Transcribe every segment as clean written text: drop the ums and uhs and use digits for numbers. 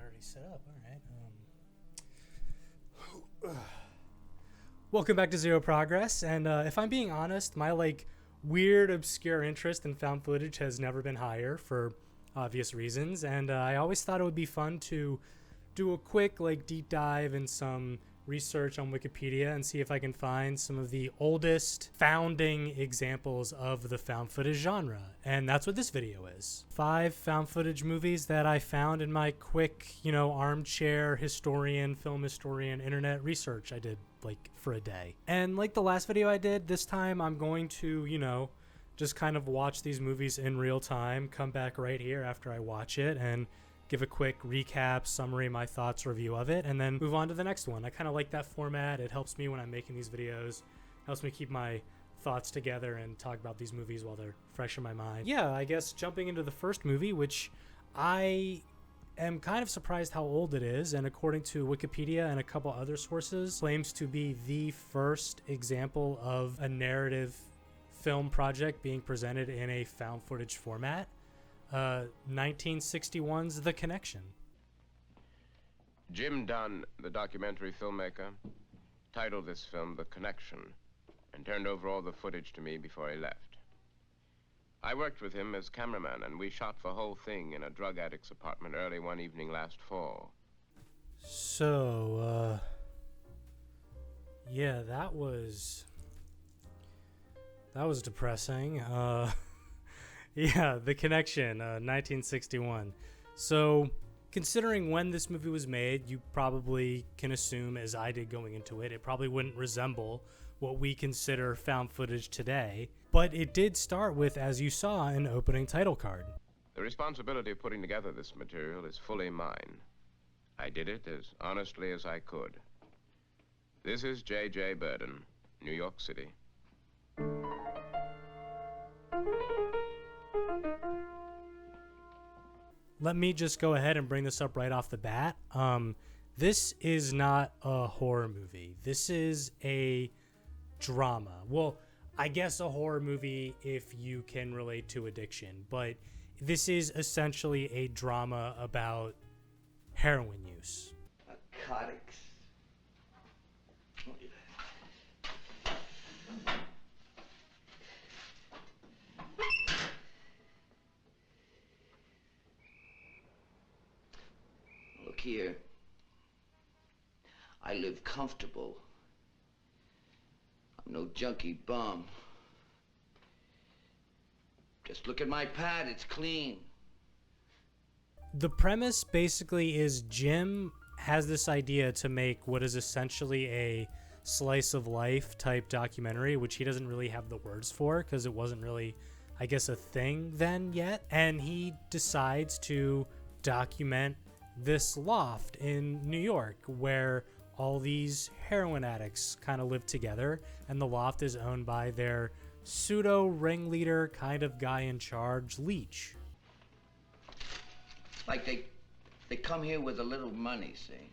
already set up. All right. Welcome back to Zero Progress. And if I'm being honest, my weird, obscure interest in found footage has never been higher for obvious reasons. And I always thought it would be fun to do a quick deep dive in some research on Wikipedia and see if I can find some of the oldest founding examples of the found footage genre. And that's what this video is. 5 found footage movies that I found in my quick, armchair film historian, internet research I did for a day. And like the last video I did, this time I'm going to, just kind of watch these movies in real time, come back right here after I watch it and give a quick recap, summary, my thoughts, review of it, and then move on to the next one. I kind of like that format. It helps me when I'm making these videos. Helps me keep my thoughts together and talk about these movies while they're fresh in my mind. Yeah, I guess jumping into the first movie, which I am kind of surprised how old it is, and according to Wikipedia and a couple other sources, claims to be the first example of a narrative film project being presented in a found footage format. 1961's The Connection. Jim Dunn, the documentary filmmaker, titled this film The Connection and turned over all the footage to me before he left. I worked with him as cameraman, and we shot the whole thing in a drug addict's apartment early one evening last fall. So, yeah, that was depressing. Yeah, The Connection, 1961. So, considering when this movie was made, you probably can assume, as I did going into it, it probably wouldn't resemble what we consider found footage today. But it did start with, as you saw, an opening title card. The responsibility of putting together this material is fully mine. I did it as honestly as I could. This is J.J. Burden, New York City. Let me just go ahead and bring this up right off the bat. This is not a horror movie. This is a drama. Well, I guess a horror movie if you can relate to addiction, but this is essentially a drama about heroin use. Narcotics. Look here. I live comfortable. I'm no junkie bum. Just look at my pad, it's clean. The premise basically is Jim has this idea to make what is essentially a slice of life type documentary, which he doesn't really have the words for because it wasn't really, I guess, a thing then yet. And he decides to document this loft in New York where all these heroin addicts kind of live together, and the loft is owned by their pseudo ringleader kind of guy in charge, Leach. Like they come here with a little money, see?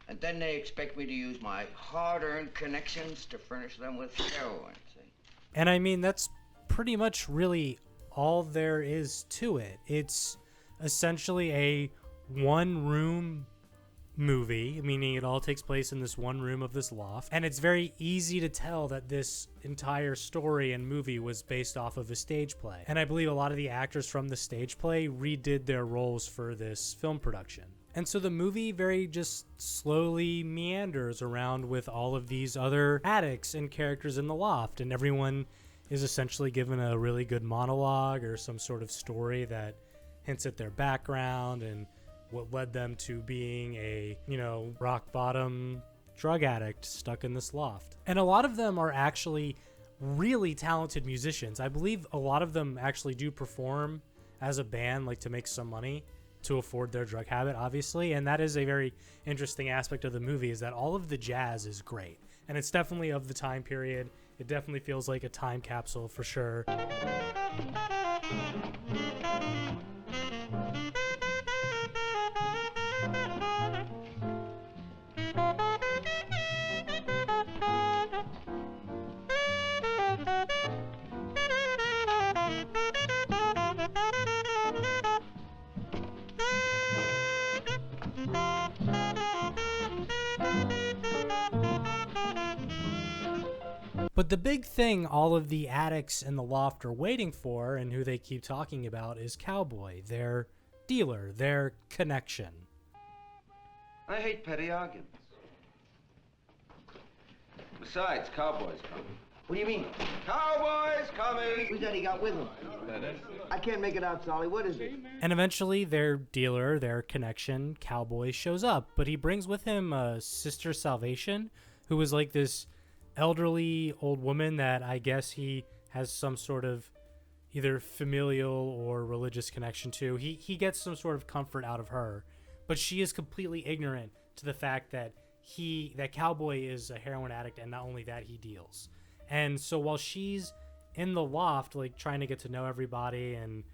And then they expect me to use my hard-earned connections to furnish them with heroin, see? And I mean, that's pretty much really all there is to it. It's essentially a one-room movie, meaning it all takes place in this one room of this loft, and it's very easy to tell that this entire story and movie was based off of a stage play. And I believe a lot of the actors from the stage play redid their roles for this film production. And so the movie very just slowly meanders around with all of these other addicts and characters in the loft, and everyone is essentially given a really good monologue or some sort of story that hints at their background and what led them to being a, rock bottom drug addict stuck in this loft. And a lot of them are actually really talented musicians. I believe a lot of them actually do perform as a band, to make some money to afford their drug habit, obviously. And that is a very interesting aspect of the movie, is that all of the jazz is great. And it's definitely of the time period. It definitely feels like a time capsule for sure. But the big thing all of the addicts in the loft are waiting for, and who they keep talking about, is Cowboy, their dealer, their connection. I hate petty arguments. Besides, Cowboy's coming. What do you mean? Cowboy's coming! Who's that he got with him? I can't make it out, Solly. What is it? And eventually their dealer, their connection, Cowboy, shows up, but he brings with him Sister Salvation, who is like this elderly old woman that I guess he has some sort of either familial or religious connection to. He gets some sort of comfort out of her, but she is completely ignorant to the fact that Cowboy is a heroin addict, and not only that, he deals. And so while she's in the loft, like, trying to get to know everybody and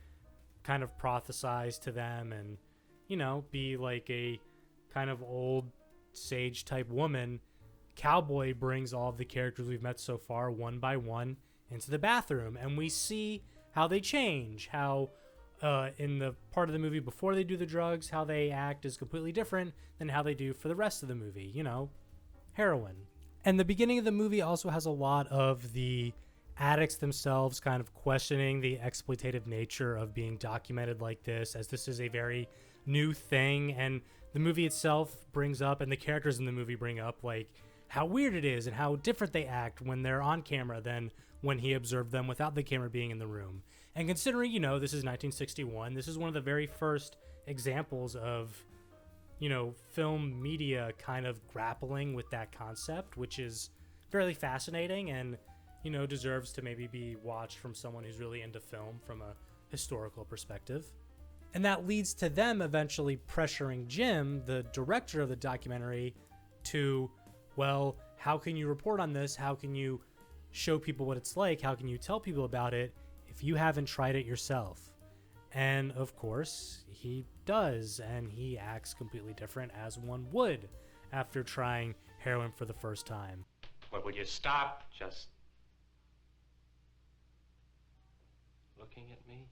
kind of prophesize to them and, you know, be like a kind of old sage type woman, Cowboy brings all of the characters we've met so far one by one into the bathroom, and we see how they change, how in the part of the movie before they do the drugs, how they act is completely different than how they do for the rest of the movie, you know, heroin. And the beginning of the movie also has a lot of the addicts themselves kind of questioning the exploitative nature of being documented like this, as this is a very new thing, and the movie itself brings up, and the characters in the movie bring up, like, how weird it is and how different they act when they're on camera than when he observed them without the camera being in the room. And considering, you know, this is 1961, this is one of the very first examples of, you know, film media kind of grappling with that concept, which is fairly fascinating and, you know, deserves to maybe be watched from someone who's really into film from a historical perspective. And that leads to them eventually pressuring Jim, the director of the documentary, to, well, how can you report on this? How can you show people what it's like? How can you tell people about it if you haven't tried it yourself? And of course, he does, and he acts completely different as one would after trying heroin for the first time. Well, would you stop just looking at me?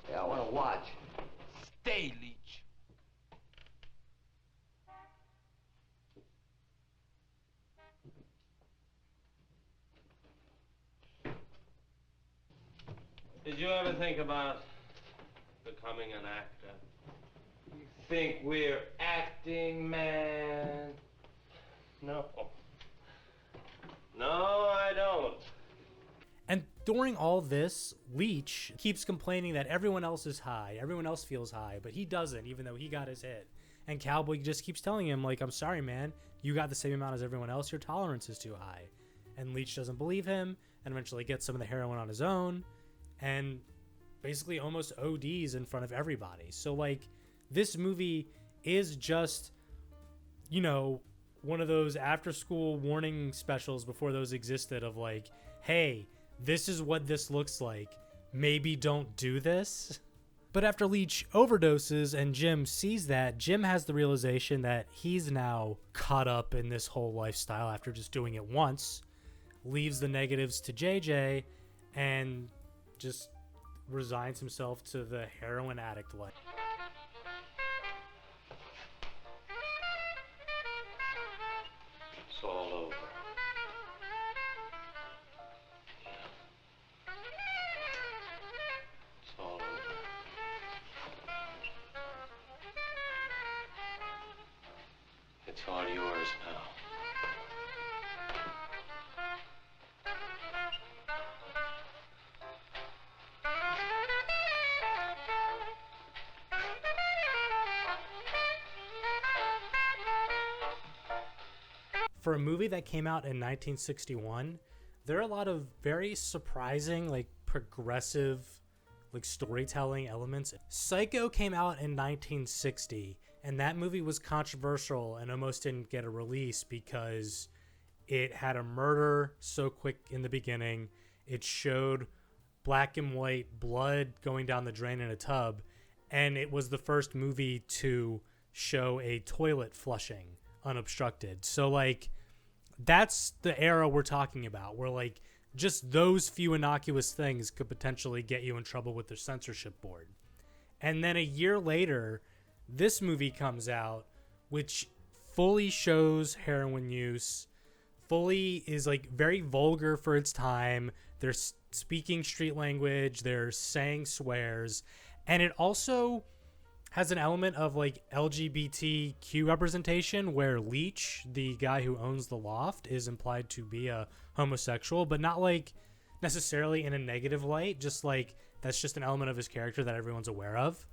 Yeah, I want to watch. Stay, Leech. Did you ever think about becoming an actor? You think we're acting, man? No. No, I don't. And during all this, Leech keeps complaining that everyone else is high, everyone else feels high, but he doesn't, even though he got his hit. And Cowboy just keeps telling him, like, I'm sorry, man, you got the same amount as everyone else, your tolerance is too high. And Leech doesn't believe him, and eventually gets some of the heroin on his own, and basically almost ODs in front of everybody. So, like, this movie is just, you know, one of those after-school warning specials before those existed of, like, hey, this is what this looks like. Maybe don't do this. But after Leech overdoses and Jim sees that, Jim has the realization that he's now caught up in this whole lifestyle after just doing it once, leaves the negatives to JJ, and just resigns himself to the heroin addict life. It's all over. It's all over. It's all yours now. For a movie that came out in 1961, there are a lot of very surprising, like, progressive, like, storytelling elements. Psycho came out in 1960, and that movie was controversial and almost didn't get a release because it had a murder so quick in the beginning. It showed black and white blood going down the drain in a tub, and it was the first movie to show a toilet flushing unobstructed. So, like, That's the era we're talking about, where like just those few innocuous things could potentially get you in trouble with the censorship board. And then a year later, this movie comes out, which fully shows heroin use, fully is like very vulgar for its time. They're speaking street language, they're saying swears, and it also has an element of like LGBTQ representation where Leach, the guy who owns the loft, is implied to be a homosexual, but not like necessarily in a negative light, just like that's just an element of his character that everyone's aware of.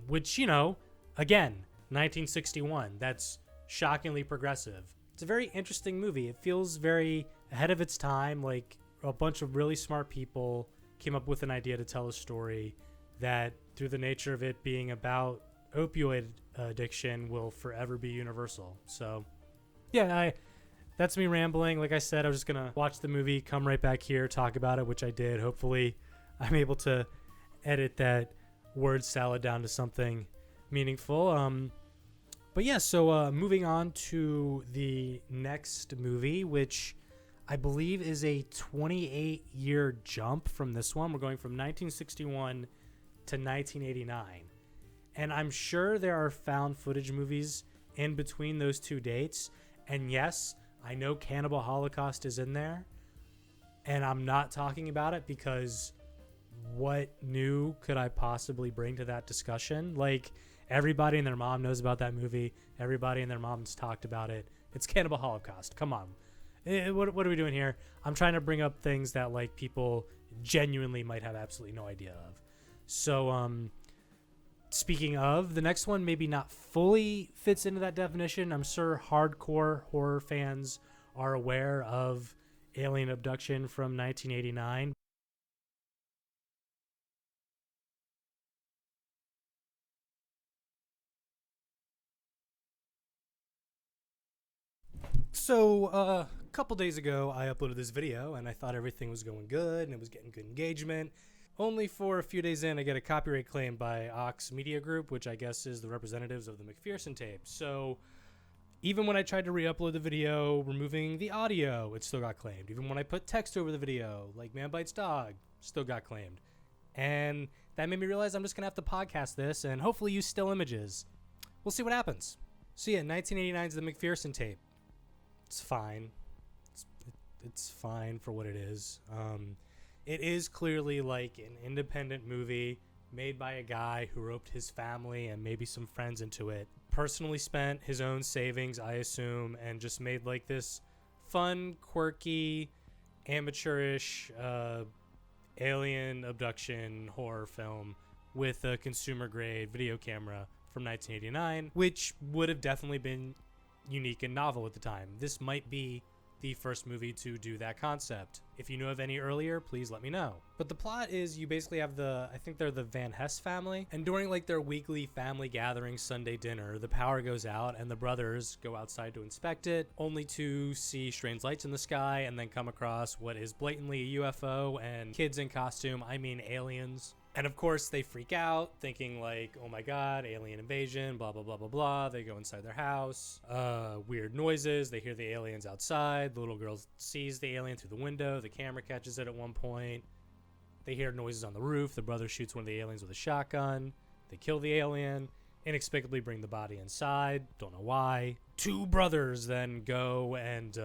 Which, you know, again, 1961, that's shockingly progressive. It's a very interesting movie. It feels very ahead of its time, like a bunch of really smart people came up with an idea to tell a story that, through the nature of it being about opioid addiction, will forever be universal. So, yeah, that's me rambling. Like I said, I was just going to watch the movie, come right back here, talk about it, which I did. Hopefully, I'm able to edit that word salad down to something meaningful. But yeah, so moving on to the next movie, which I believe is a 28-year jump from this one. We're going from 1961 to 1989. And I'm sure there are found footage movies in between those two dates. And yes, I know Cannibal Holocaust is in there. And I'm not talking about it because what new could I possibly bring to that discussion? Like, everybody and their mom knows about that movie. Everybody and their mom's talked about it. It's Cannibal Holocaust. Come on. What are we doing here? I'm trying to bring up things that like people genuinely might have absolutely no idea of. So, speaking of, the next one maybe not fully fits into that definition. I'm sure hardcore horror fans are aware of Alien Abduction from 1989. So, a couple days ago, I uploaded this video, and I thought everything was going good, and it was getting good engagement. Only for a few days in, I get a copyright claim by Ox Media Group, which I guess is the representatives of the McPherson tape. So, even when I tried to re-upload the video, removing the audio, it still got claimed. Even when I put text over the video, like Man Bites Dog, still got claimed. And that made me realize I'm just going to have to podcast this and hopefully use still images. We'll see what happens. So yeah, 1989 is the McPherson tape. It's fine. It's fine for what it is. It is clearly like an independent movie made by a guy who roped his family and maybe some friends into it. Personally spent his own savings, I assume, and just made like this fun, quirky, amateurish alien abduction horror film with a consumer grade video camera from 1989, which would have definitely been unique and novel at the time. This might be the first movie to do that concept. If you know of any earlier, please let me know. But the plot is you basically have I think they're the Van Hess family, and during like their weekly family gathering Sunday dinner, the power goes out and the brothers go outside to inspect it, only to see strange lights in the sky and then come across what is blatantly a UFO and kids in costume, I mean aliens. And of course they freak out thinking like, oh my god, alien invasion, blah blah blah blah blah. They go inside their house, weird noises, they hear the aliens outside. The little girl sees the alien through the window, the camera catches it at one point. They hear noises on the roof, the brother shoots one of the aliens with a shotgun. They kill the alien, inexplicably bring the body inside, don't know why. Two brothers then go and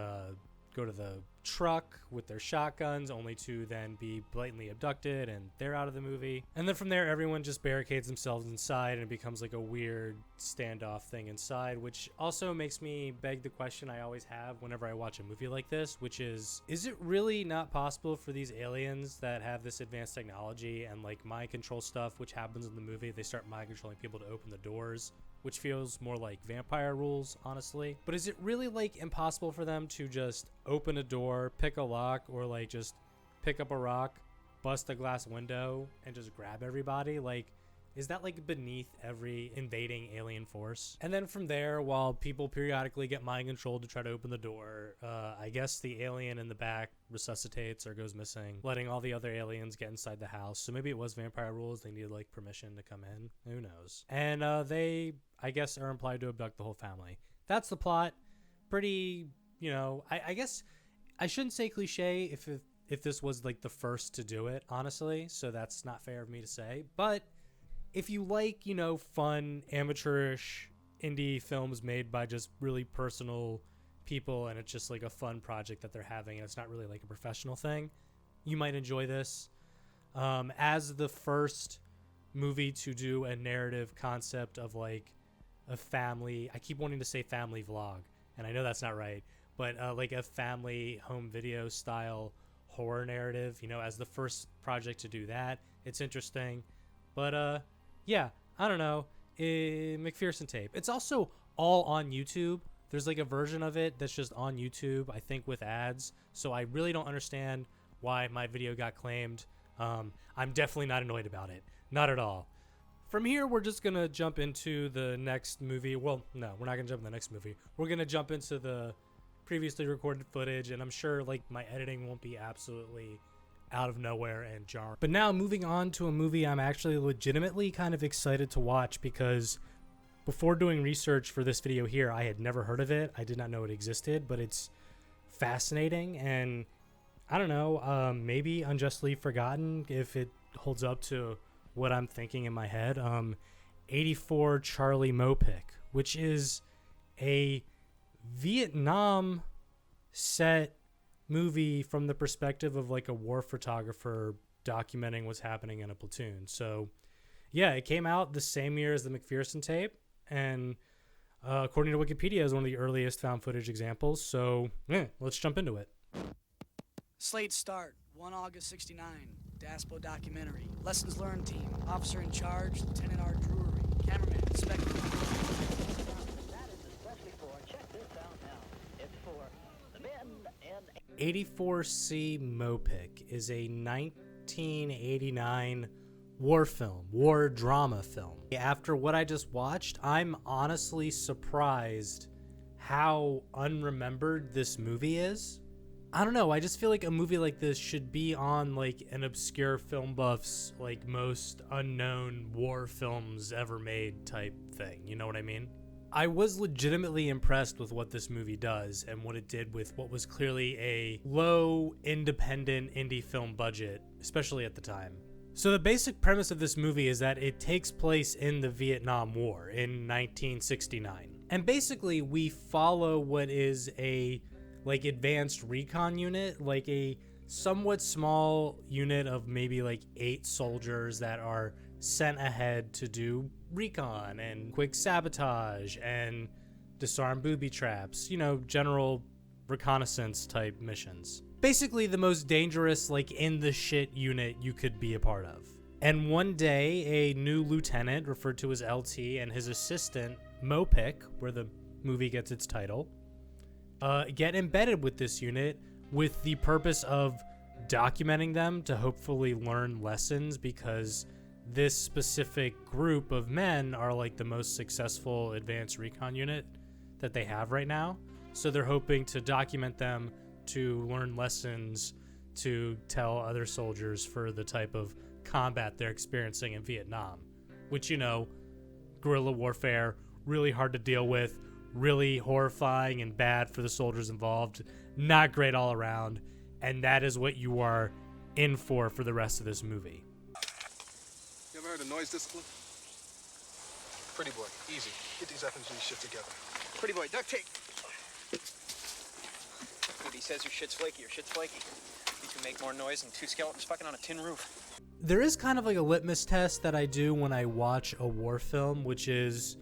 go to the truck with their shotguns, only to then be blatantly abducted, and they're out of the movie. And then from there, everyone just barricades themselves inside, and it becomes like a weird standoff thing inside, which also makes me beg the question I always have whenever I watch a movie like this, which is it really not possible for these aliens that have this advanced technology and like mind control stuff, which happens in the movie, they start mind controlling people to open the doors, which feels more like vampire rules, honestly. But is it really like impossible for them to just open a door, pick a lock, or like just pick up a rock, bust a glass window, and just grab everybody? Like, is that like beneath every invading alien force? And then from there, while people periodically get mind controlled to try to open the door, I guess the alien in the back resuscitates or goes missing, letting all the other aliens get inside the house. So maybe it was vampire rules. They needed like permission to come in. Who knows? And they, I guess, are implied to abduct the whole family. That's the plot. Pretty you know, I guess I shouldn't say cliche if this was like the first to do it, honestly. So that's not fair of me to say. But if you like, you know, fun, amateurish indie films made by just really personal people, and it's just like a fun project that they're having, and it's not really like a professional thing, you might enjoy this. As the first movie to do a narrative concept of like a family, I keep wanting to say family vlog, and I know that's not right, but like a family home video style horror narrative, you know, as the first project to do that, it's interesting. But yeah, I don't know, McPherson tape. It's also all on YouTube. There's like a version of it that's just on YouTube, I think with ads, so I really don't understand why my video got claimed. I'm definitely not annoyed about it. Not at all. From here, we're just going to jump into the next movie. Well, no, we're not going to jump in the next movie. We're going to jump into the previously recorded footage, and I'm sure like my editing won't be absolutely out of nowhere and jarring. But now moving on to a movie I'm actually legitimately kind of excited to watch, because before doing research for this video here, I had never heard of it. I did not know it existed, but it's fascinating, and I don't know, maybe unjustly forgotten if it holds up to what I'm thinking in my head. 84 Charlie MoPic, which is a Vietnam set movie from the perspective of like a war photographer documenting what's happening in a platoon. So yeah, it came out the same year as the McPherson tape, and according to Wikipedia is one of the earliest found footage examples. So yeah, let's jump into it. Slate start, 1 August 69, DASPO documentary. Lessons learned team, officer in charge, Lieutenant R. Drury, cameraman, inspector. That is especially for, check this out now, it's for the men in... 84C MoPic is a 1989 war drama film. After what I just watched, I'm honestly surprised how unremembered this movie is. I don't know, I just feel like a movie like this should be on like an obscure film buff's like most unknown war films ever made type thing, you know what I mean? I was legitimately impressed with what this movie does and what it did with what was clearly a low independent indie film budget, especially at the time. So the basic premise of this movie is that it takes place in the Vietnam War in 1969. And basically we follow what is a like advanced recon unit, like a somewhat small unit of maybe like 8 soldiers that are sent ahead to do recon and quick sabotage and disarm booby traps, you know, general reconnaissance type missions. Basically the most dangerous, like in the shit unit you could be a part of. And one day a new lieutenant, referred to as LT, and his assistant MoPic, where the movie gets its title, get embedded with this unit with the purpose of documenting them to hopefully learn lessons, because this specific group of men are like the most successful advanced recon unit that they have right now. So they're hoping to document them to learn lessons to tell other soldiers for the type of combat they're experiencing in Vietnam, which, you know, guerrilla warfare, really hard to deal with, really horrifying and bad for the soldiers involved, not great all around, and that is what you are in for the rest of this movie. You ever heard of noise discipline? Pretty boy, easy. Get these FMG shit together. Pretty boy, duct tape. If he says your shit's flaky, your shit's flaky. You can make more noise than 2 skeletons fucking on a tin roof. There is kind of like a litmus test that I do when I watch a war film, which is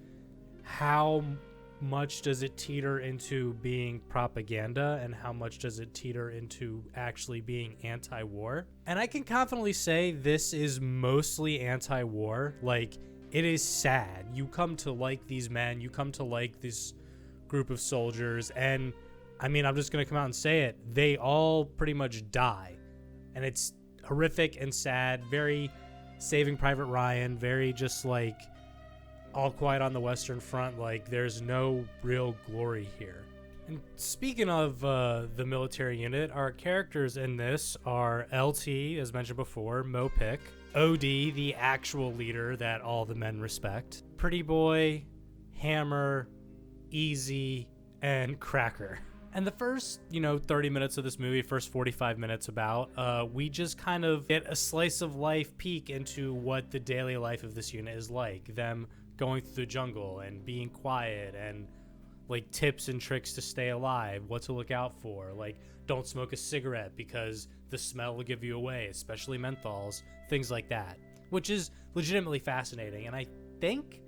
how much does it teeter into being propaganda and how much does it teeter into actually being anti-war. And I can confidently say this is mostly anti-war. Like, it is sad. You come to like these men, you come to like this group of soldiers, and I mean, I'm just gonna come out and say it, they all pretty much die. And it's horrific and sad, very Saving Private Ryan, very just like All Quiet on the Western Front. Like, there's no real glory here. And speaking of the military unit, our characters in this are LT, as mentioned before, MoPic, OD, the actual leader that all the men respect, Pretty Boy, Hammer, Easy, and Cracker. And the first, 30 minutes of this movie, first 45 minutes we just kind of get a slice of life peek into what the daily life of this unit is like. Them going through the jungle and being quiet and like tips and tricks to stay alive, what to look out for. Like, don't smoke a cigarette because the smell will give you away, especially menthols, things like that, which is legitimately fascinating. And I think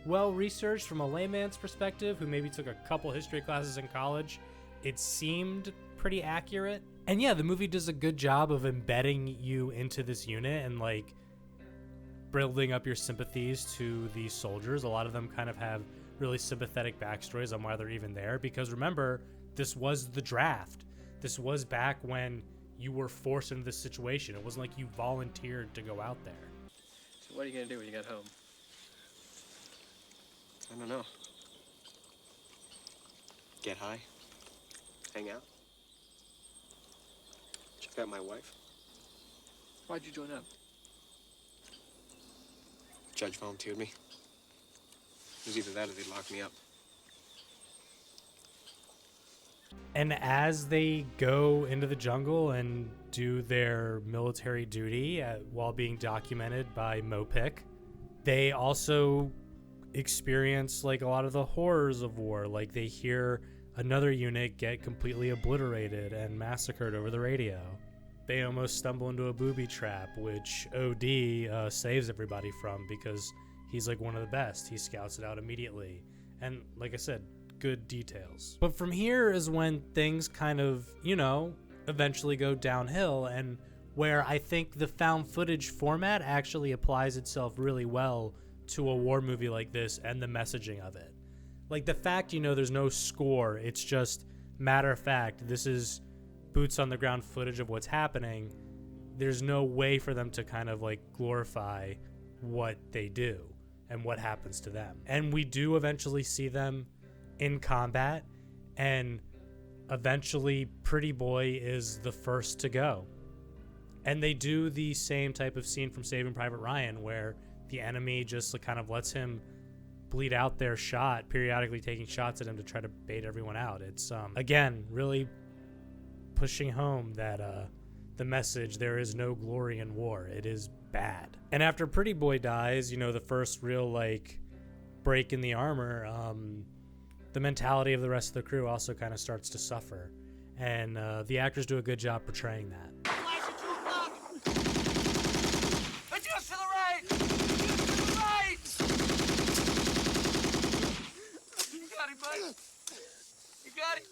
well researched from a layman's perspective who maybe took a couple history classes in college, it seemed pretty accurate. And yeah, the movie does a good job of embedding you into this unit and like building up your sympathies to these soldiers. A lot of them kind of have really sympathetic backstories on why they're even there, because remember, this was the draft. This was back when you were forced into this situation. It wasn't like you volunteered to go out there. So what are you gonna do when you get home? I don't know. Get high. Hang out. Check out my wife. Why'd you join up? Judge volunteered me. It was either that or they'd lock me up. And as they go into the jungle and do their military duty while being documented by MoPic, they also experience like a lot of the horrors of war. Like they hear another unit get completely obliterated and massacred over the radio. They almost stumble into a booby trap, which OD saves everybody from because he's like one of the best. He scouts it out immediately. And like I said, good details. But from here is when things kind of, eventually go downhill, and where I think the found footage format actually applies itself really well to a war movie like this and the messaging of it. Like the fact, there's no score, it's just matter of fact, this is boots on the ground footage of what's happening. There's no way for them to kind of like glorify what they do and what happens to them. And we do eventually see them in combat, and eventually Pretty Boy is the first to go. And they do the same type of scene from Saving Private Ryan where the enemy just kind of lets him bleed out their shot, periodically taking shots at him to try to bait everyone out. It's again really pushing home that the message, there is no glory in war, it is bad. And after Pretty Boy dies, the first real like break in the armor, the mentality of the rest of the crew also kind of starts to suffer, and the actors do a good job portraying that. Adjust to the right! Adjust to the right! You got it, bud. You got it.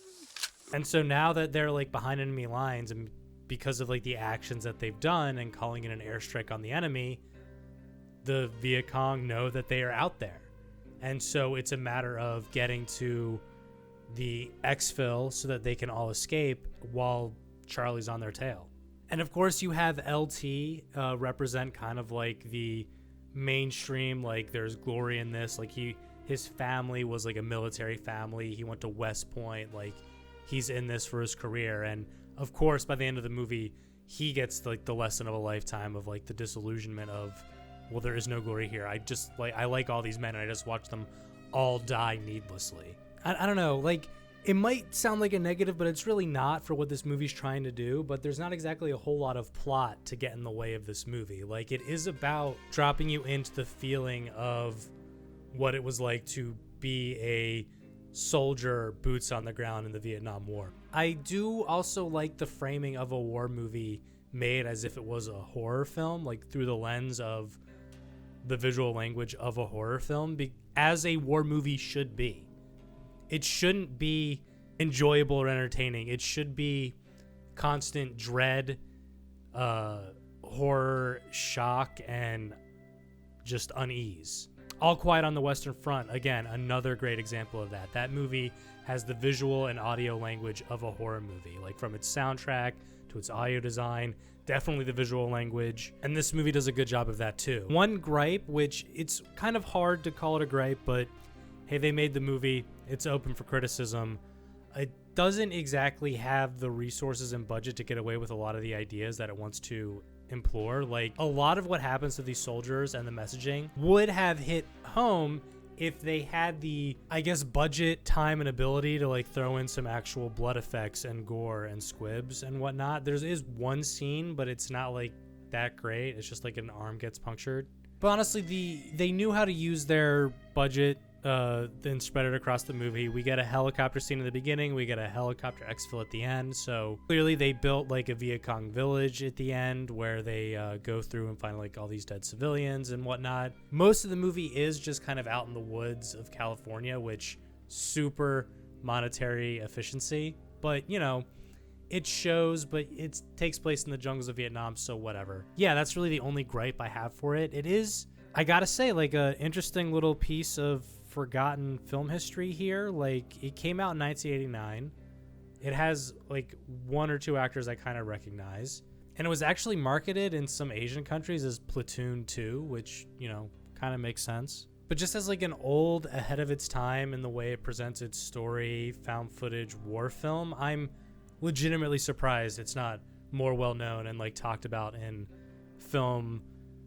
And so now that they're like behind enemy lines, and because of like the actions that they've done and calling in an airstrike on the enemy, the Viet Cong know that they are out there. And so it's a matter of getting to the exfil so that they can all escape while Charlie's on their tail. And of course you have LT represent kind of like the mainstream, like there's glory in this. Like his family was like a military family. He went to West Point. Like he's in this for his career. And of course, by the end of the movie, he gets like the lesson of a lifetime of like the disillusionment of, well, there is no glory here. I like all these men and I just watch them all die needlessly. I don't know, like it might sound like a negative, but it's really not for what this movie's trying to do. But there's not exactly a whole lot of plot to get in the way of this movie. Like it is about dropping you into the feeling of what it was like to be a soldier, boots on the ground in the Vietnam War. I do also like the framing of a war movie made as if it was a horror film, like through the lens of the visual language of a horror film, as a war movie should be. It shouldn't be enjoyable or entertaining. It should be constant dread, horror, shock, and just unease. All Quiet on the Western Front, again, another great example of that. That movie has the visual and audio language of a horror movie, like from its soundtrack to its audio design, definitely the visual language. And this movie does a good job of that too. One gripe, which it's kind of hard to call it a gripe, but hey, they made the movie, it's open for criticism. It doesn't exactly have the resources and budget to get away with a lot of the ideas that it wants to implore. Like a lot of what happens to these soldiers and the messaging would have hit home if they had the, I guess, budget, time, and ability to like throw in some actual blood effects and gore and squibs and whatnot. There is one scene, but it's not like that great. It's just like an arm gets punctured. But honestly, they knew how to use their budget, then spread it across the movie. We get a helicopter scene in the beginning. We get a helicopter exfil at the end. So clearly they built like a Viet Cong village at the end where they go through and find like all these dead civilians and whatnot. Most of the movie is just kind of out in the woods of California, which super monetary efficiency. But, you know, it shows, but it takes place in the jungles of Vietnam, so whatever. Yeah, that's really the only gripe I have for it. It is, I gotta say, like a interesting little piece of forgotten film history here. Like, it came out in 1989. It has like one or two actors I kind of recognize, and it was actually marketed in some Asian countries as Platoon 2, which, you know, kind of makes sense. But just as like an old, ahead of its time in the way it presents its story, found footage war film, I'm legitimately surprised it's not more well known and like talked about in film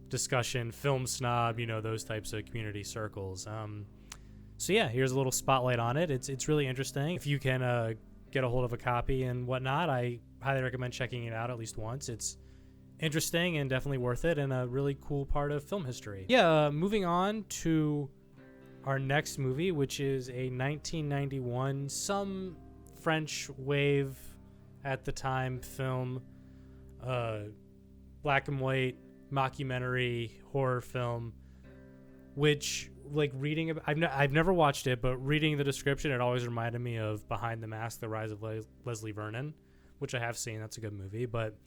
discussion, film snob, you know, those types of community circles. So yeah, here's a little spotlight on it. It's really interesting. If you can get a hold of a copy and whatnot, I highly recommend checking it out at least once. It's interesting and definitely worth it, and a really cool part of film history. Yeah, moving on to our next movie, which is a 1991 some French wave at the time film, black and white mockumentary horror film, which, like, reading about, I've never watched it, but reading the description, it always reminded me of Behind the Mask: The Rise of Leslie Vernon, which I have seen. That's a good movie. But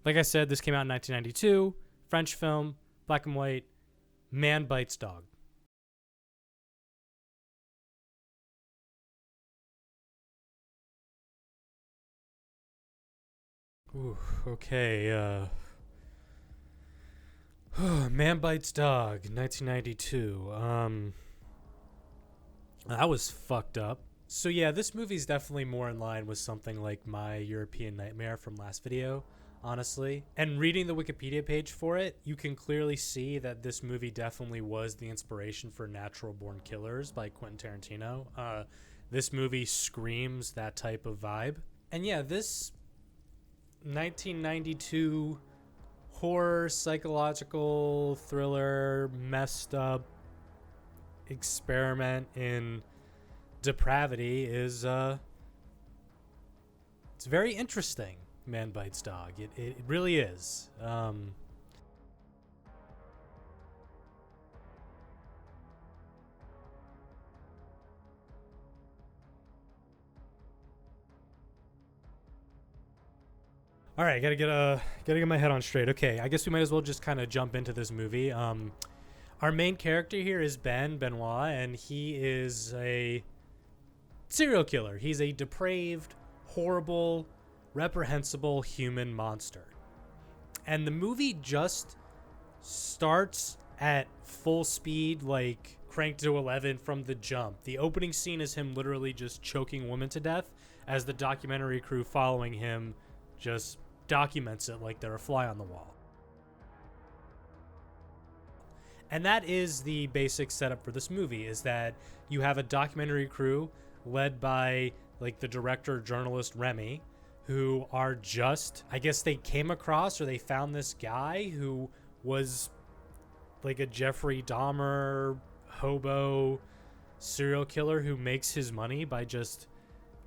like I said, this came out in 1992, French film, black and white, man bites dog. Ooh, okay, Man Bites Dog, 1992. That was fucked up. So yeah, this movie's definitely more in line with something like My European Nightmare from last video, honestly. And reading the Wikipedia page for it, you can clearly see that this movie definitely was the inspiration for Natural Born Killers by Quentin Tarantino. This movie screams that type of vibe. And yeah, this 1992 horror, psychological thriller, messed up experiment in depravity is it's very interesting. Man Bites Dog. It really is. All right, gotta get my head on straight. Okay, I guess we might as well just kind of jump into this movie. Our main character here is Benoit, and he is a serial killer. He's a depraved, horrible, reprehensible human monster. And the movie just starts at full speed, like cranked to 11 from the jump. The opening scene is him literally just choking women to death as the documentary crew following him just documents it like they're a fly on the wall. And that is the basic setup for this movie, is that you have a documentary crew led by like the director, journalist Remy, who are just, I guess they came across or they found this guy who was like a Jeffrey Dahmer hobo serial killer who makes his money by just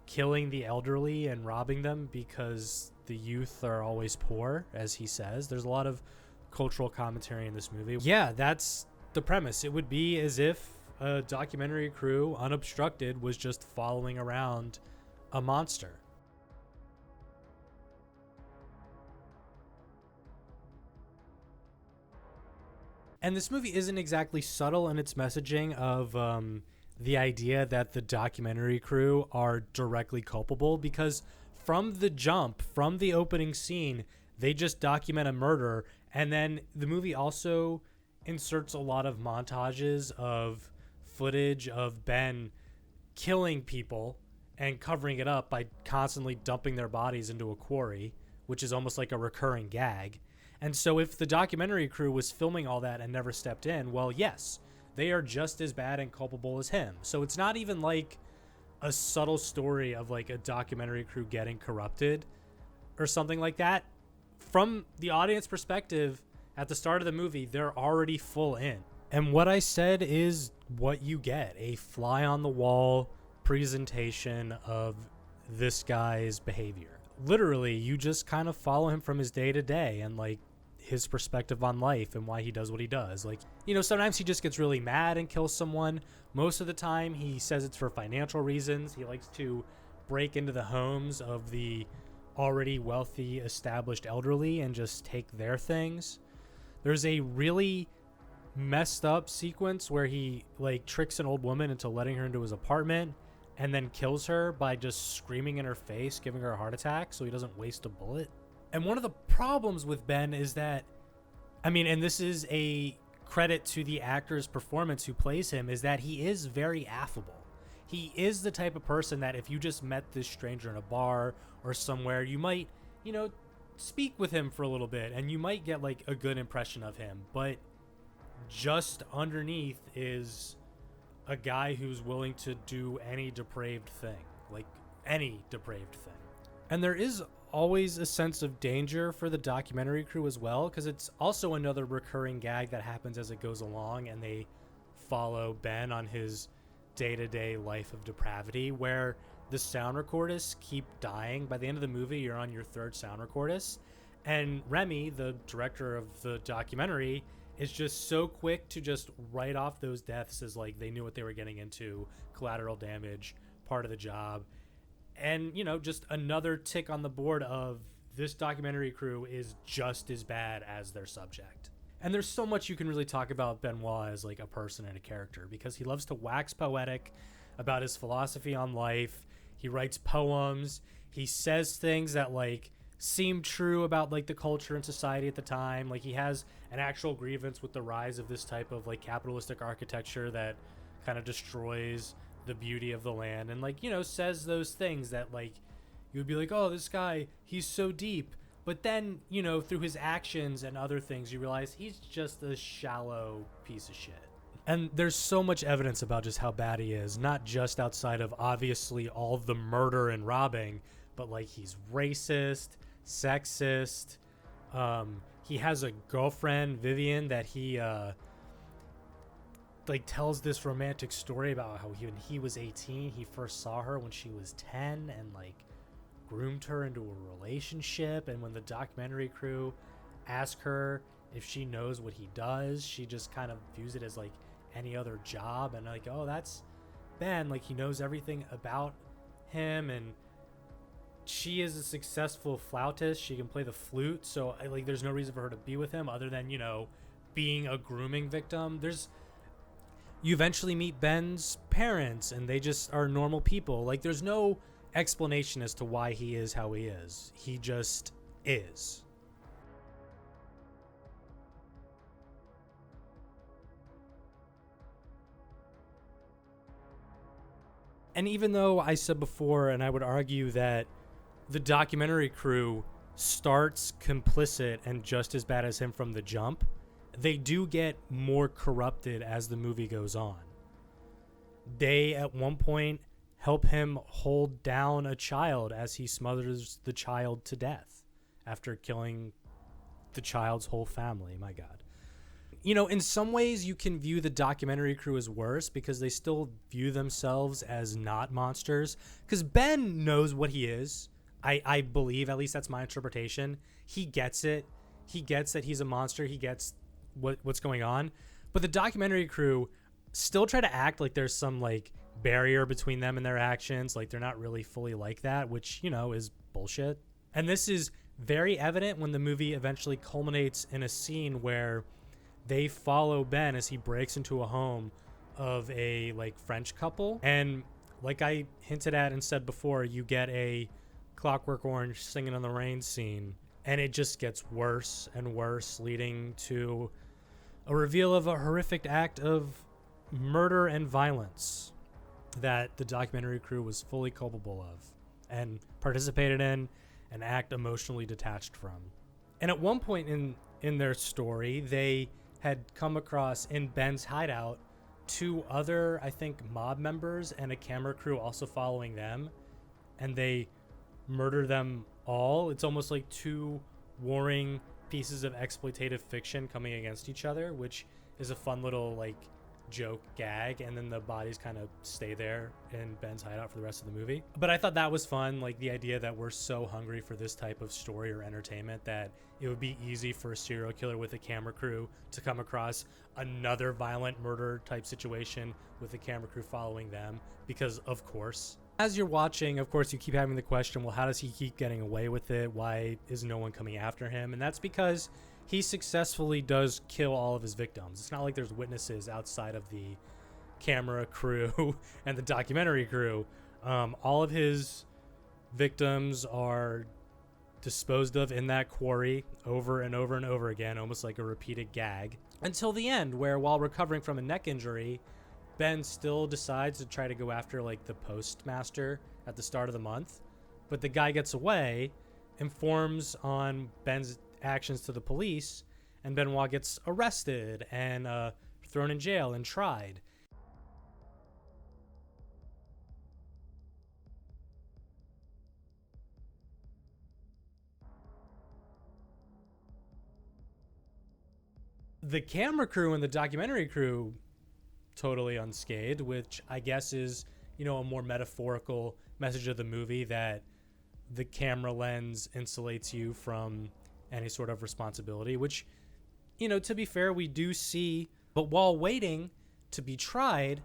killing the elderly and robbing them because the youth are always poor, as he says. There's a lot of cultural commentary in this movie. Yeah, that's the premise. It would be as if a documentary crew, unobstructed, was just following around a monster. And this movie isn't exactly subtle in its messaging of the idea that the documentary crew are directly culpable, because from the jump, from the opening scene, they just document a murder, and then the movie also inserts a lot of montages of footage of Ben killing people and covering it up by constantly dumping their bodies into a quarry, which is almost like a recurring gag. And so if the documentary crew was filming all that and never stepped in, well, yes, they are just as bad and culpable as him. So it's not even like a subtle story of like a documentary crew getting corrupted or something like that. From the audience perspective, at the start of the movie, they're already full in. And what I said is what you get, a fly on the wall presentation of this guy's behavior. Literally, you just kind of follow him from his day to day and like his perspective on life and why he does what he does. Like, you know, sometimes he just gets really mad and kills someone. Most of the time he says it's for financial reasons. He likes to break into the homes of the already wealthy, established elderly and just take their things. There's a really messed up sequence where he like tricks an old woman into letting her into his apartment and then kills her by just screaming in her face, giving her a heart attack so he doesn't waste a bullet. And one of the problems with Ben is that, I mean, and this is a credit to the actor's performance who plays him, is that he is very affable. He is the type of person that if you just met this stranger in a bar or somewhere, you might, you know, speak with him for a little bit and you might get like a good impression of him. But just underneath is a guy who's willing to do any depraved thing, like any depraved thing. And there is always a sense of danger for the documentary crew as well, because it's also another recurring gag that happens as it goes along, and they follow Ben on his day-to-day life of depravity, where the sound recordists keep dying. By the end of the movie, you're on your third sound recordist, and Remy, the director of the documentary, is just so quick to just write off those deaths as like they knew what they were getting into, collateral damage, part of the job. And, you know, just another tick on the board of this documentary crew is just as bad as their subject. And there's so much you can really talk about Benoit as like a person and a character, because he loves to wax poetic about his philosophy on life. He writes poems. He says things that like seem true about like the culture and society at the time. Like he has an actual grievance with the rise of this type of like capitalistic architecture that kind of destroys the beauty of the land, and like, you know, says those things that like you would be like, oh, this guy, he's so deep. But then, you know, through his actions and other things, you realize he's just a shallow piece of shit. And there's so much evidence about just how bad he is, not just outside of obviously all of the murder and robbing, but like he's racist, sexist. He has a girlfriend, Vivian, that he like tells this romantic story about how when he was 18, he first saw her when she was 10 and like groomed her into a relationship. And when the documentary crew ask her if she knows what he does, she just kind of views it as like any other job, and like, oh, that's Ben, like he knows everything about him. And she is a successful flautist, she can play the flute, so like there's no reason for her to be with him other than, you know, being a grooming victim. You eventually meet Ben's parents and they just are normal people. Like there's no explanation as to why he is how he is. He just is. And even though I said before, and I would argue that the documentary crew starts complicit and just as bad as him from the jump, they do get more corrupted as the movie goes on. They, at one point, help him hold down a child as he smothers the child to death after killing the child's whole family. My God. You know, in some ways you can view the documentary crew as worse because they still view themselves as not monsters. Because Ben knows what he is. I believe, at least that's my interpretation. He gets it. He gets that he's a monster. He gets what's going on. But the documentary crew still try to act like there's some like barrier between them and their actions. Like they're not really fully like that, which, you know, is bullshit. And this is very evident when the movie eventually culminates in a scene where they follow Ben as he breaks into a home of a like French couple. And like I hinted at and said before, you get a Clockwork Orange Singing in the Rain scene, and it just gets worse and worse, leading to a reveal of a horrific act of murder and violence that the documentary crew was fully culpable of and participated in and act emotionally detached from. And at one point in their story, they had come across in Ben's hideout two other, I think, mob members and a camera crew also following them, and they murder them all. It's almost like two warring pieces of exploitative fiction coming against each other, which is a fun little like joke gag, and then the bodies kind of stay there in Ben's hideout for the rest of the movie. But I thought that was fun, like the idea that we're so hungry for this type of story or entertainment that it would be easy for a serial killer with a camera crew to come across another violent murder type situation with the camera crew following them, because of course. As you're watching, of course, you keep having the question, well, how does he keep getting away with it? Why is no one coming after him? And that's because he successfully does kill all of his victims. It's not like there's witnesses outside of the camera crew and the documentary crew. All of his victims are disposed of in that quarry over and over and over again, almost like a repeated gag, until the end, where while recovering from a neck injury, Ben still decides to try to go after like the postmaster at the start of the month, but the guy gets away, informs on Ben's actions to the police, and Benoit gets arrested and thrown in jail and tried. The camera crew and the documentary crew totally unscathed, which I guess is, you know, a more metaphorical message of the movie, that the camera lens insulates you from any sort of responsibility, which, you know, to be fair, we do see. But while waiting to be tried,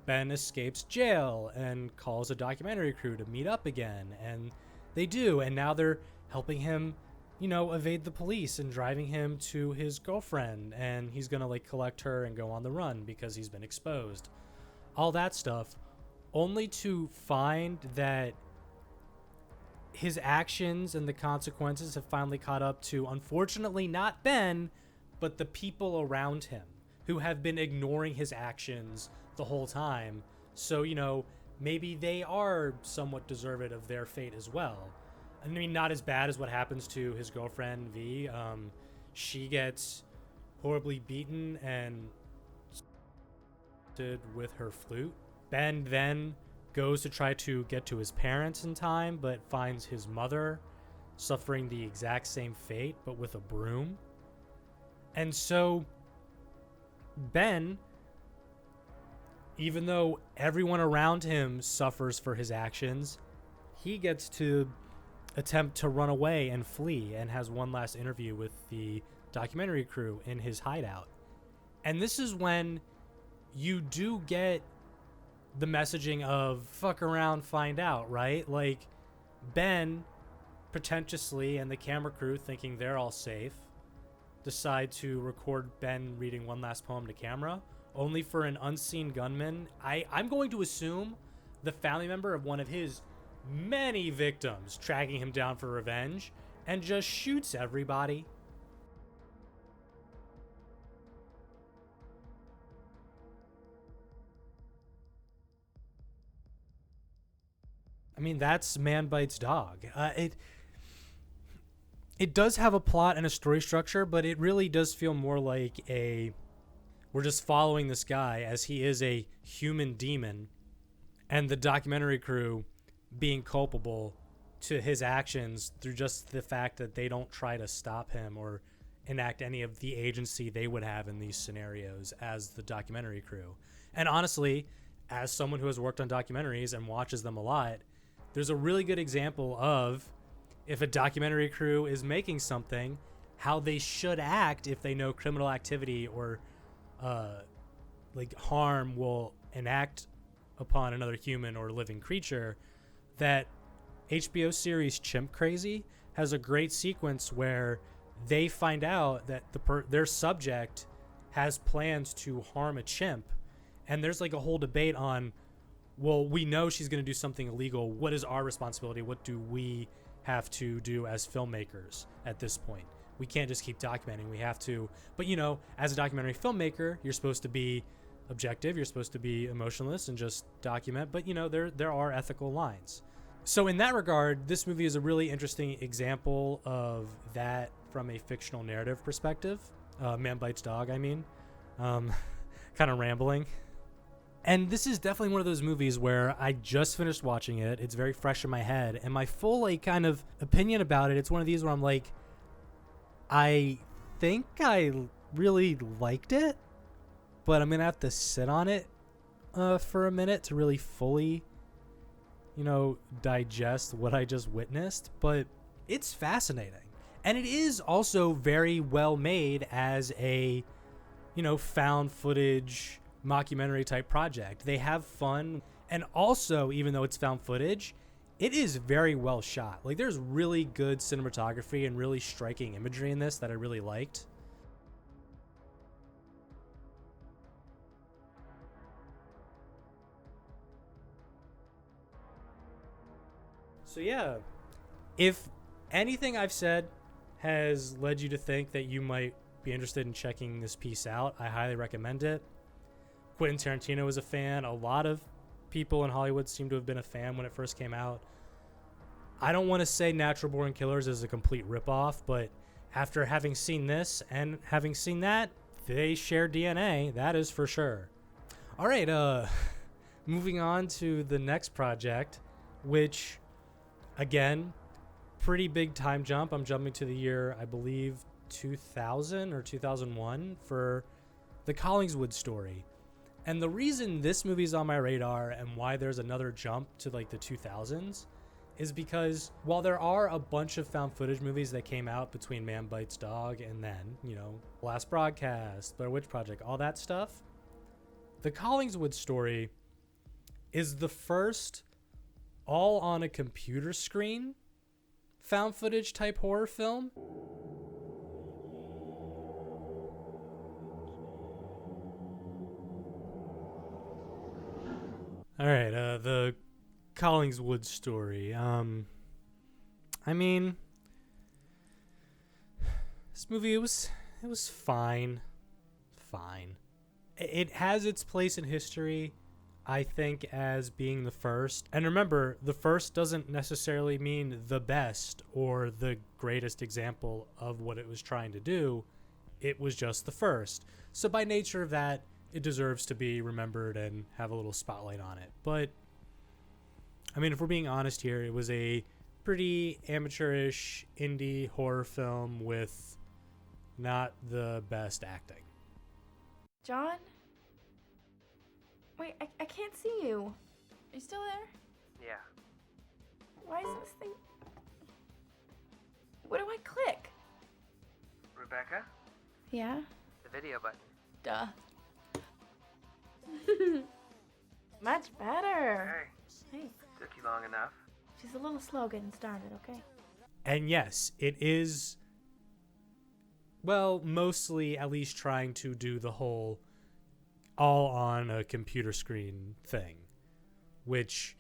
Ben escapes jail and calls a documentary crew to meet up again, and they do, and now they're helping him, you know, evade the police and driving him to his girlfriend, and he's gonna like collect her and go on the run because he's been exposed. All that stuff, only to find that his actions and the consequences have finally caught up to, unfortunately, not Ben, but the people around him who have been ignoring his actions the whole time. So, you know, maybe they are somewhat deserving of their fate as well. I mean, not as bad as what happens to his girlfriend, V. She gets horribly beaten and with her flute. Ben then goes to try to get to his parents in time, but finds his mother suffering the exact same fate, but with a broom. And so Ben, even though everyone around him suffers for his actions, he gets to attempt to run away and flee, and has one last interview with the documentary crew in his hideout. And this is when you do get the messaging of fuck around, find out, right? Like, Ben, pretentiously, and the camera crew, thinking they're all safe, decide to record Ben reading one last poem to camera, only for an unseen gunman. I'm going to assume the family member of one of his many victims tracking him down for revenge, and just shoots everybody. I mean, that's Man Bites Dog. It does have a plot and a story structure, but it really does feel more like we're just following this guy as he is a human demon, and the documentary crew being culpable to his actions through just the fact that they don't try to stop him or enact any of the agency they would have in these scenarios as the documentary crew. And honestly, as someone who has worked on documentaries and watches them a lot, there's a really good example of, if a documentary crew is making something, how they should act if they know criminal activity or like harm will enact upon another human or living creature. That HBO series Chimp Crazy has a great sequence where they find out that their subject has plans to harm a chimp, and there's like a whole debate on, well, we know she's going to do something illegal. What is our responsibility? What do we have to do as filmmakers at this point? We can't just keep documenting. We have to. But, you know, as a documentary filmmaker, you're supposed to be objective. You're supposed to be emotionless and just document. But, you know, there are ethical lines. So in that regard, this movie is a really interesting example of that from a fictional narrative perspective. Man Bites Dog, I mean. kind of rambling. And this is definitely one of those movies where I just finished watching it. It's very fresh in my head. And my full, like, kind of opinion about it, it's one of these where I'm like, I think I really liked it, but I'm going to have to sit on it for a minute to really fully, digest what I just witnessed. But it's fascinating. And it is also very well made as a, found footage mockumentary type project. They have fun, and also, even though it's found footage, it is very well shot. Like, there's really good cinematography and really striking imagery in this that I really liked. So yeah, if anything I've said has led you to think that you might be interested in checking this piece out, I highly recommend it. Quentin Tarantino is a fan. A lot of people in Hollywood seem to have been a fan when it first came out. I don't want to say Natural Born Killers is a complete ripoff, but after having seen this and having seen that, they share DNA, that is for sure. All right, moving on to the next project, which, again, pretty big time jump. I'm jumping to the year, I believe, 2000 or 2001 for the Collingswood Story. And the reason this movie's on my radar and why there's another jump to like the 2000s is because while there are a bunch of found footage movies that came out between Man Bites Dog and then, Last Broadcast, Blair Witch Project, all that stuff, the Collingswood Story is the first all on a computer screen found footage type horror film. All right, the Collingswood Story. I mean, this movie, it was fine. It has its place in history, I think, as being the first. And remember, the first doesn't necessarily mean the best or the greatest example of what it was trying to do. It was just the first. So by nature of that, it deserves to be remembered and have a little spotlight on it. But, I mean, if we're being honest here, it was a pretty amateurish indie horror film with not the best acting. John? Wait, I can't see you. Are you still there? Yeah. Why is this thing... What do I click? Rebecca? Yeah? The video button. Duh. Much better. Hey. Took you long enough. She's a little slow getting started, okay? And yes, it is, well, mostly at least trying to do the whole all on a computer screen thing, which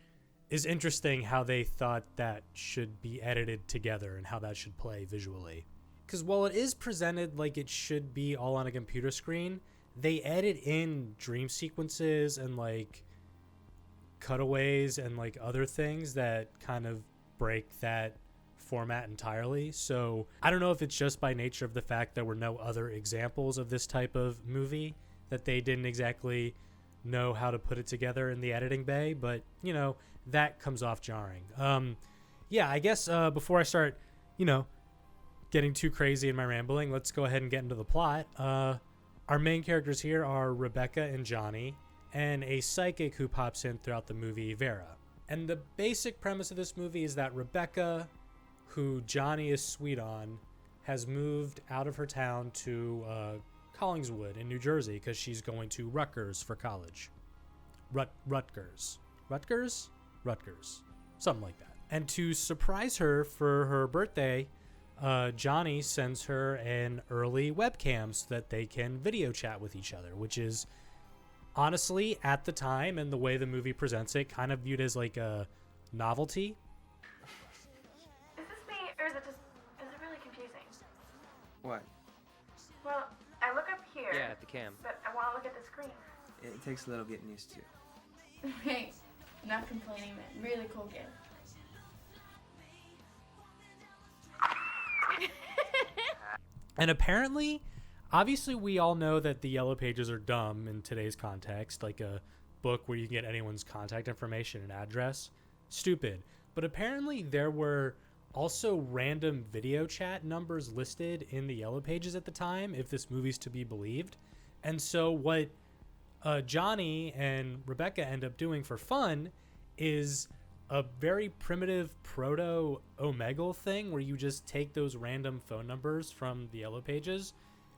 is interesting how they thought that should be edited together and how that should play visually. Because while it is presented like it should be all on a computer screen, they edit in dream sequences and like cutaways and like other things that kind of break that format entirely. So I don't know if it's just by nature of the fact there were no other examples of this type of movie that they didn't exactly know how to put it together in the editing bay, but that comes off jarring. Yeah, I guess before I start, getting too crazy in my rambling, let's go ahead and get into the plot. Our main characters here are Rebecca and Johnny, and a psychic who pops in throughout the movie, Vera. And the basic premise of this movie is that Rebecca, who Johnny is sweet on, has moved out of her town to Collingswood in New Jersey because she's going to Rutgers for college. Rutgers. Something like that. And to surprise her for her birthday, Johnny sends her an early webcam so that they can video chat with each other, which is honestly, at the time and the way the movie presents it, kind of viewed as like a novelty. Is this me, or is it really confusing? What? Well, I look up here. Yeah, at the cam. But I want to look at the screen. It takes a little getting used to. Hey, not complaining, man. Really cool gift. And apparently, Obviously, we all know that the Yellow Pages are dumb in today's context, like a book where you can get anyone's contact information and address. Stupid. But apparently there were also random video chat numbers listed in the Yellow Pages at the time, if this movie's to be believed. And so what Johnny and Rebecca end up doing for fun is a very primitive proto-Omegle thing where you just take those random phone numbers from the Yellow Pages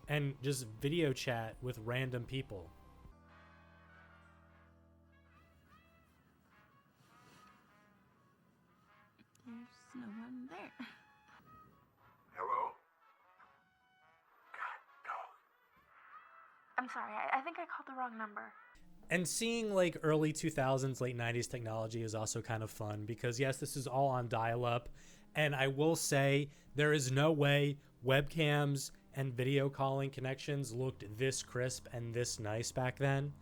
and just video chat with random people. There's no one there. Hello? I'm sorry, I think I called the wrong number. And seeing like early 2000s, late 90s technology is also kind of fun because yes, this is all on dial-up. And I will say there is no way webcams and video calling connections looked this crisp and this nice back then.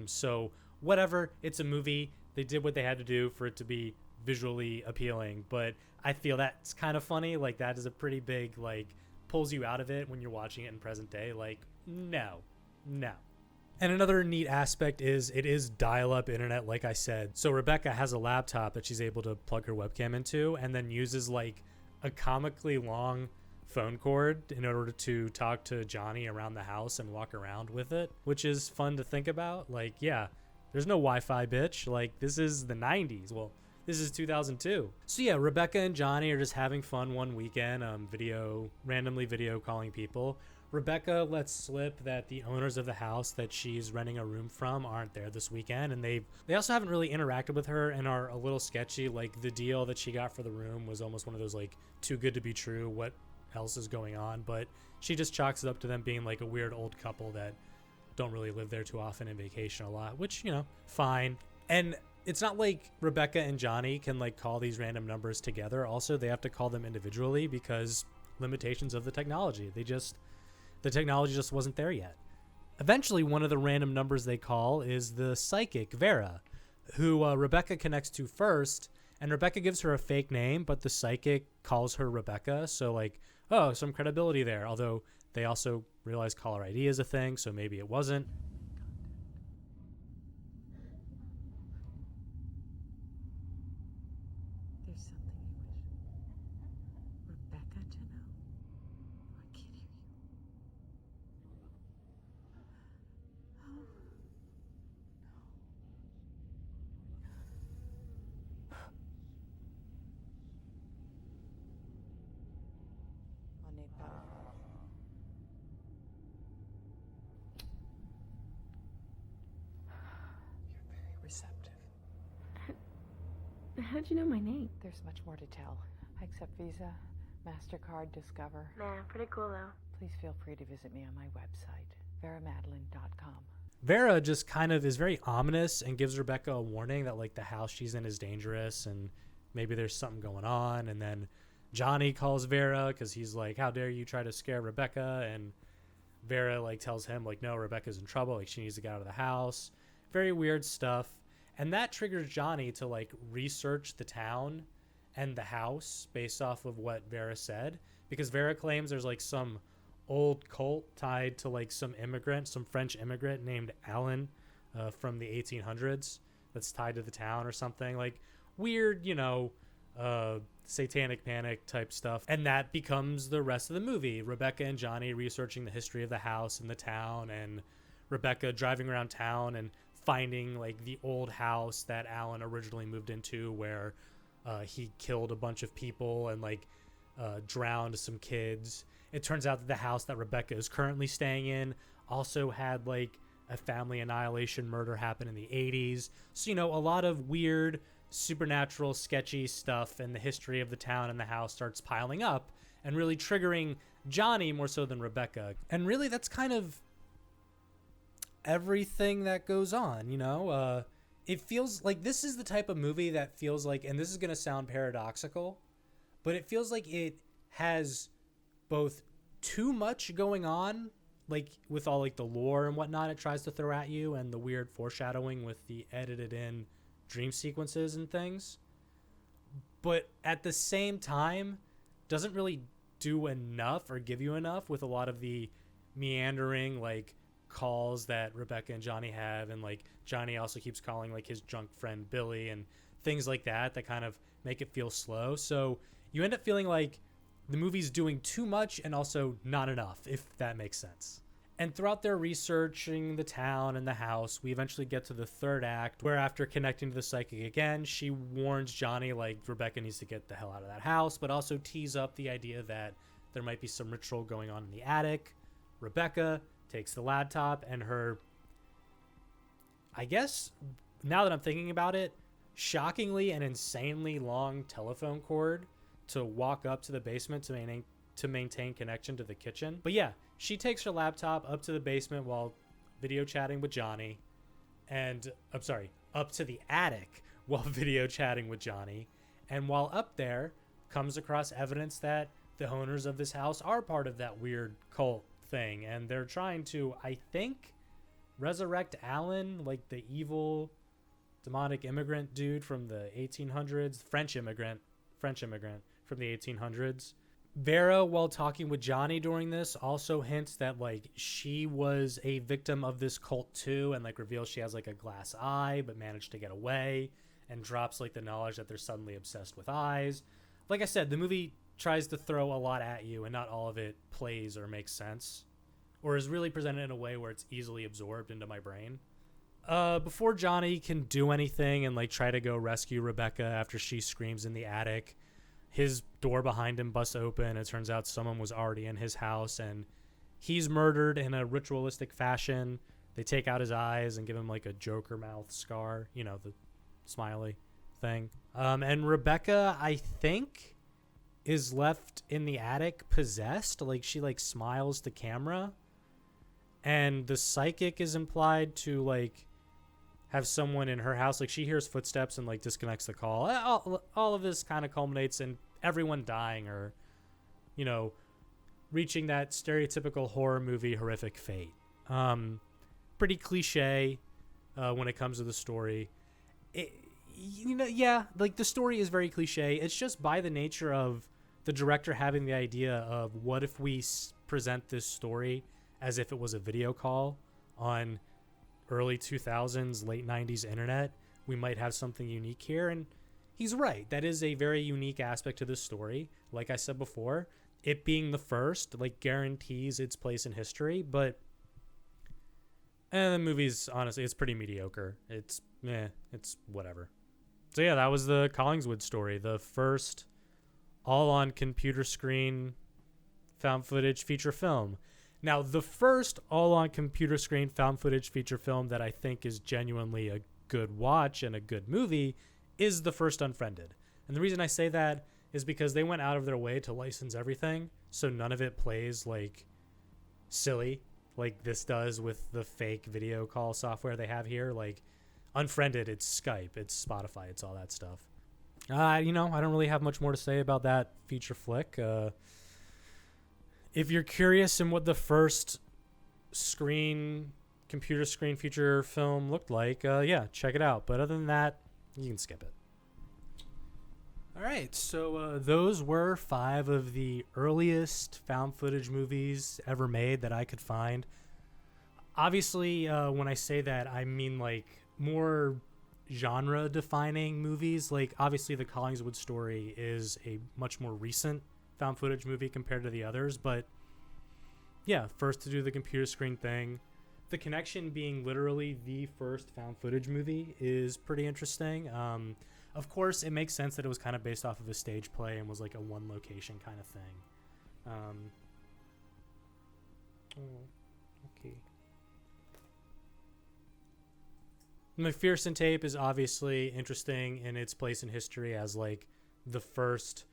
So whatever, it's a movie. They did what they had to do for it to be visually appealing. But I feel that's kind of funny. Like that is a pretty big, like, pulls you out of it when you're watching it in present day. Like, no. And another neat aspect is it is dial-up internet, like I said. So Rebecca has a laptop that she's able to plug her webcam into and then uses like a comically long phone cord in order to talk to Johnny around the house and walk around with it, which is fun to think about. Like, yeah, there's no Wi-Fi, bitch. Like, this is the 90s. Well, this is 2002. So yeah, Rebecca and Johnny are just having fun one weekend, randomly video calling people. Rebecca lets slip that the owners of the house that she's renting a room from aren't there this weekend, and they also haven't really interacted with her and are a little sketchy. Like, the deal that she got for the room was almost one of those, like, too good to be true, what else is going on? But she just chalks it up to them being like a weird old couple that don't really live there too often and vacation a lot, which, you know, fine. And it's not like Rebecca and Johnny can like call these random numbers together. Also, they have to call them individually because limitations of the technology. The technology just wasn't there yet. Eventually, one of the random numbers they call is the psychic Vera, who Rebecca connects to first, and Rebecca gives her a fake name, but the psychic calls her Rebecca, so like, oh, some credibility there. Although they also realize caller ID is a thing, so maybe it wasn't. There's something you wish Rebecca to know? I can't hear you. I'll need both. You're very receptive. How'd you know my name? There's much more to tell. I accept Visa, MasterCard, Discover. Man, pretty cool though. Please feel free to visit me on my website, veramadeline.com. Vera just kind of is very ominous and gives Rebecca a warning that like the house she's in is dangerous and maybe there's something going on. And then Johnny calls Vera because he's like, how dare you try to scare Rebecca? And Vera like tells him like, no, Rebecca's in trouble. Like she needs to get out of the house. Very weird stuff. And that triggers Johnny to like research the town and the house based off of what Vera said, because Vera claims there's like some old cult tied to like some French immigrant named Alan from the 1800s that's tied to the town or something. Like weird, you know, satanic panic type stuff. And that becomes the rest of the movie. Rebecca and Johnny researching the history of the house and the town, and Rebecca driving around town and finding like the old house that Alan originally moved into, where he killed a bunch of people and like drowned some kids. It turns out that the house that Rebecca is currently staying in also had like a family annihilation murder happen in the 80s. So, you know, a lot of weird, supernatural, sketchy stuff, and the history of the town and the house starts piling up and really triggering Johnny more so than Rebecca. And really, that's kind of everything that goes on, you know? It feels like this is the type of movie that feels like, and this is going to sound paradoxical, but it feels like it has both too much going on, like with all like the lore and whatnot it tries to throw at you, and the weird foreshadowing with the edited in dream sequences and things, but at the same time doesn't really do enough or give you enough with a lot of the meandering like calls that Rebecca and Johnny have, and like Johnny also keeps calling like his drunk friend Billy and things like that kind of make it feel slow. So you end up feeling like the movie's doing too much and also not enough, if that makes sense. And throughout their researching the town and the house, we eventually get to the third act, where after connecting to the psychic again, she warns Johnny like Rebecca needs to get the hell out of that house, but also tees up the idea that there might be some ritual going on in the attic. Rebecca takes the laptop and her, I guess, now that I'm thinking about it, shockingly and insanely long telephone cord to walk up to the basement to maintain connection to the kitchen. But yeah, she takes her laptop up to the basement while video chatting with Johnny, and I'm sorry, up to the attic while video chatting with Johnny, and while up there comes across evidence that the owners of this house are part of that weird cult thing, and they're trying to, I think, resurrect Alan, like the evil demonic immigrant dude from the 1800s, French immigrant from the 1800s. Vera, while talking with Johnny during this, also hints that like she was a victim of this cult too, and like reveals she has like a glass eye but managed to get away, and drops like the knowledge that they're suddenly obsessed with eyes. Like I said, the movie tries to throw a lot at you, and not all of it plays or makes sense, or is really presented in a way where it's easily absorbed into my brain. Before Johnny can do anything and like try to go rescue Rebecca after she screams in the attic, his door behind him busts open. It turns out someone was already in his house, and he's murdered in a ritualistic fashion. They take out his eyes and give him like a Joker mouth scar, you know, the smiley thing. And Rebecca, I think, is left in the attic possessed. Like she like smiles to camera, and the psychic is implied to like have someone in her house. Like she hears footsteps and like disconnects the call. All of this kind of culminates in everyone dying, or, you know, reaching that stereotypical horror movie horrific fate. Pretty cliche when it comes to the story. Yeah, like the story is very cliche. It's just by the nature of the director having the idea of what if we present this story as if it was a video call on early 2000s, late 90s internet, we might have something unique here. And he's right. That is a very unique aspect to this story. Like I said before, it being the first, like, guarantees its place in history. But the movie's, honestly, it's pretty mediocre. It's whatever. So yeah, that was the Collingswood Story, the first all-on computer screen found footage feature film. Now, the first all-on computer screen found footage feature film that I think is genuinely a good watch and a good movie is the first Unfriended. And the reason I say that is because they went out of their way to license everything, so none of it plays like silly like this does with the fake video call software they have here. Like Unfriended, it's Skype, it's Spotify, it's all that stuff. I don't really have much more to say about that feature flick. If you're curious in what the first computer screen feature film looked like, yeah, check it out. But other than that, you can skip it. All right, so those were 5 of the earliest found footage movies ever made that I could find. Obviously, when I say that, I mean like more genre-defining movies. Like, obviously, the Collingswood Story is a much more recent found footage movie compared to the others, but yeah, first to do the computer screen thing. The Connection being literally the first found footage movie is pretty interesting. Of course, it makes sense that it was kind of based off of a stage play and was like a one location kind of thing. Okay. McPherson Tape is obviously interesting in its place in history as like the first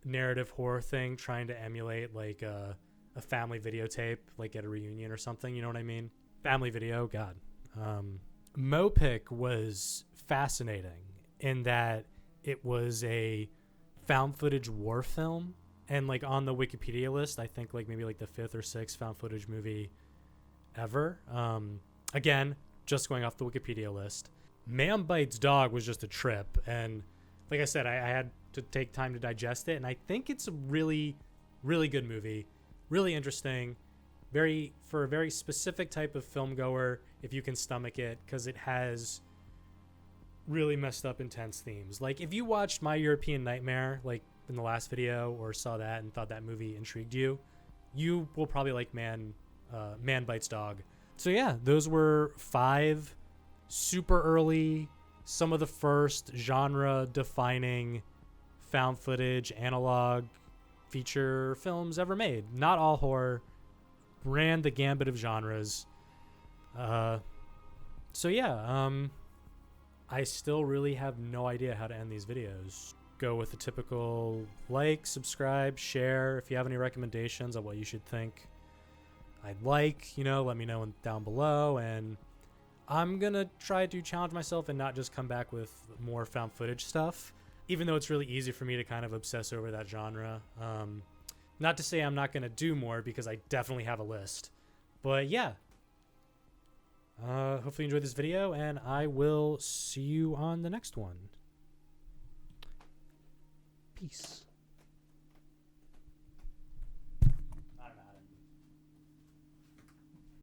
narrative horror thing trying to emulate like a family videotape, like at a reunion or something, you know what I mean? Family video, God. MoPic was fascinating in that it was a found footage war film, and like on the Wikipedia list, I think like maybe like the 5th or 6th found footage movie ever. Again, just going off the Wikipedia list. Man Bites Dog was just a trip, and like I said, I had to take time to digest it, and I think it's a really, really good movie, really interesting, for a very specific type of film goer, if you can stomach it, because it has really messed up intense themes. Like if you watched My European Nightmare like in the last video, or saw that and thought that movie intrigued you, you will probably like Man Bites Dog. So yeah, those were 5 super early, some of the first genre defining found footage analog feature films ever made. Not all horror, ran the gambit of genres. So yeah, I still really have no idea how to end these videos. Go with the typical like, subscribe, share. If you have any recommendations on what you should think I'd like, let me know down below. And I'm gonna try to challenge myself and not just come back with more found footage stuff, even though it's really easy for me to kind of obsess over that genre. Not to say I'm not gonna do more, because I definitely have a list. But yeah, hopefully you enjoyed this video, and I will see you on the next one. Peace.